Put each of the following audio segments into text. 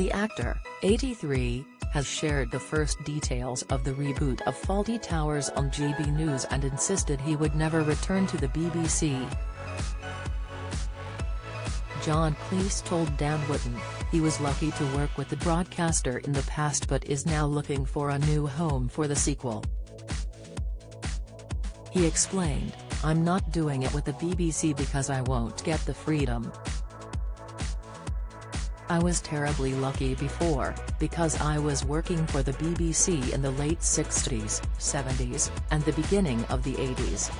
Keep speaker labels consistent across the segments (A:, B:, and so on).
A: The actor, 83, has shared the first details of the reboot of Fawlty Towers on GB News and insisted he would never return to the BBC. John Cleese told Dan Wootton, he was lucky to work with the broadcaster in the past but is now looking for a new home for the sequel. He explained, "I'm not doing it with the BBC because I won't get the freedom. I was terribly lucky before, because I was working for the BBC in the late 60s, 70s, and the beginning of the 80s.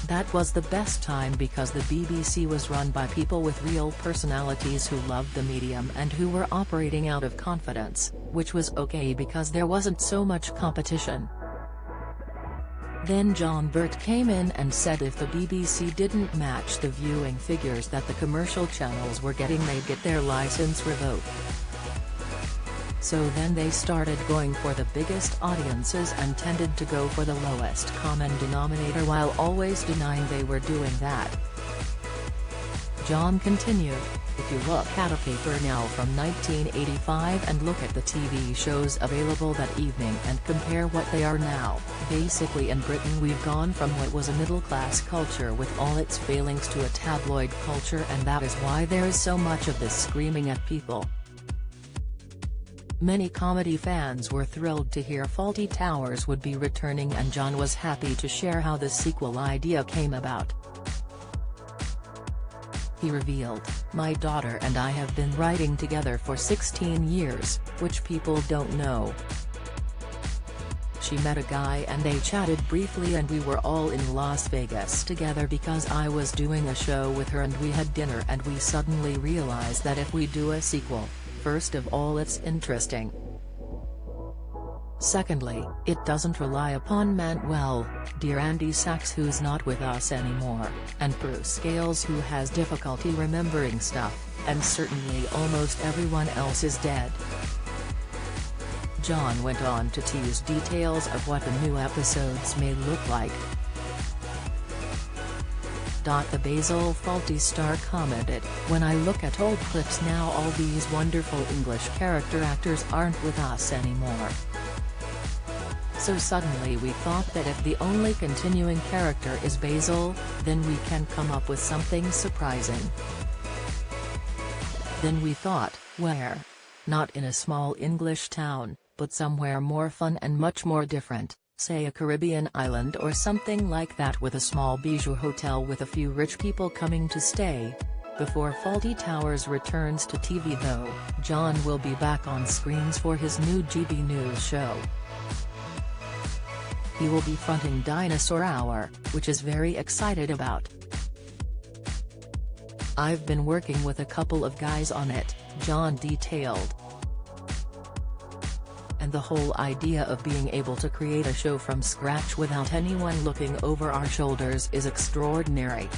A: That was the best time because the BBC was run by people with real personalities who loved the medium and who were operating out of confidence, which was okay because there wasn't so much competition." Then John Burt came in and said if the BBC didn't match the viewing figures that the commercial channels were getting, they'd get their license revoked. So then they started going for the biggest audiences and tended to go for the lowest common denominator while always denying they were doing that. John continued, "If you look at a paper now from 1985 and look at the TV shows available that evening and compare what they are now, basically in Britain we've gone from what was a middle-class culture with all its failings to a tabloid culture, and that is why there is so much of this screaming at people." Many comedy fans were thrilled to hear Fawlty Towers would be returning, and John was happy to share how the sequel idea came about. He revealed, "My daughter and I have been writing together for 16 years, which people don't know. She met a guy and they chatted briefly and we were all in Las Vegas together because I was doing a show with her and we had dinner and we suddenly realized that if we do a sequel, first of all it's interesting. Secondly, it doesn't rely upon Manuel, dear Andy Sachs who's not with us anymore, and Bruce Gales who has difficulty remembering stuff, and certainly almost everyone else is dead." John went on to tease details of what the new episodes may look like. The Basil Fawlty star commented, "When I look at old clips now, all these wonderful English character actors aren't with us anymore. So suddenly we thought that if the only continuing character is Basil, then we can come up with something surprising. Then we thought, where? Not in a small English town, but somewhere more fun and much more different, say a Caribbean island or something like that with a small bijou hotel with a few rich people coming to stay." Before Fawlty Towers returns to TV though, John will be back on screens for his new GB News show. He will be fronting Dinosaur Hour, which is very excited about. "I've been working with a couple of guys on it," John detailed. "And the whole idea of being able to create a show from scratch without anyone looking over our shoulders is extraordinary.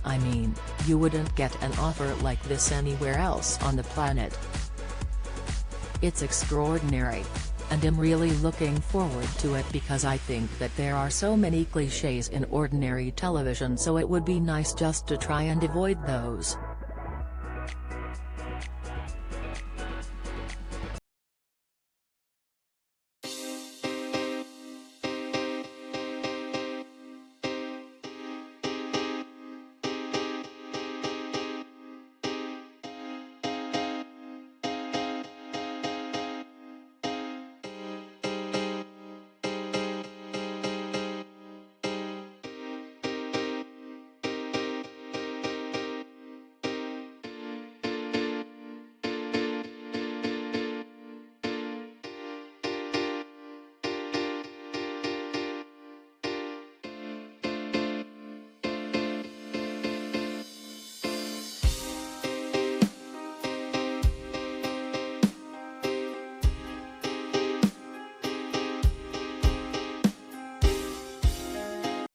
A: I mean, you wouldn't get an offer like this anywhere else on the planet. It's extraordinary. And I'm really looking forward to it because I think that there are so many clichés in ordinary television, so it would be nice just to try and avoid those."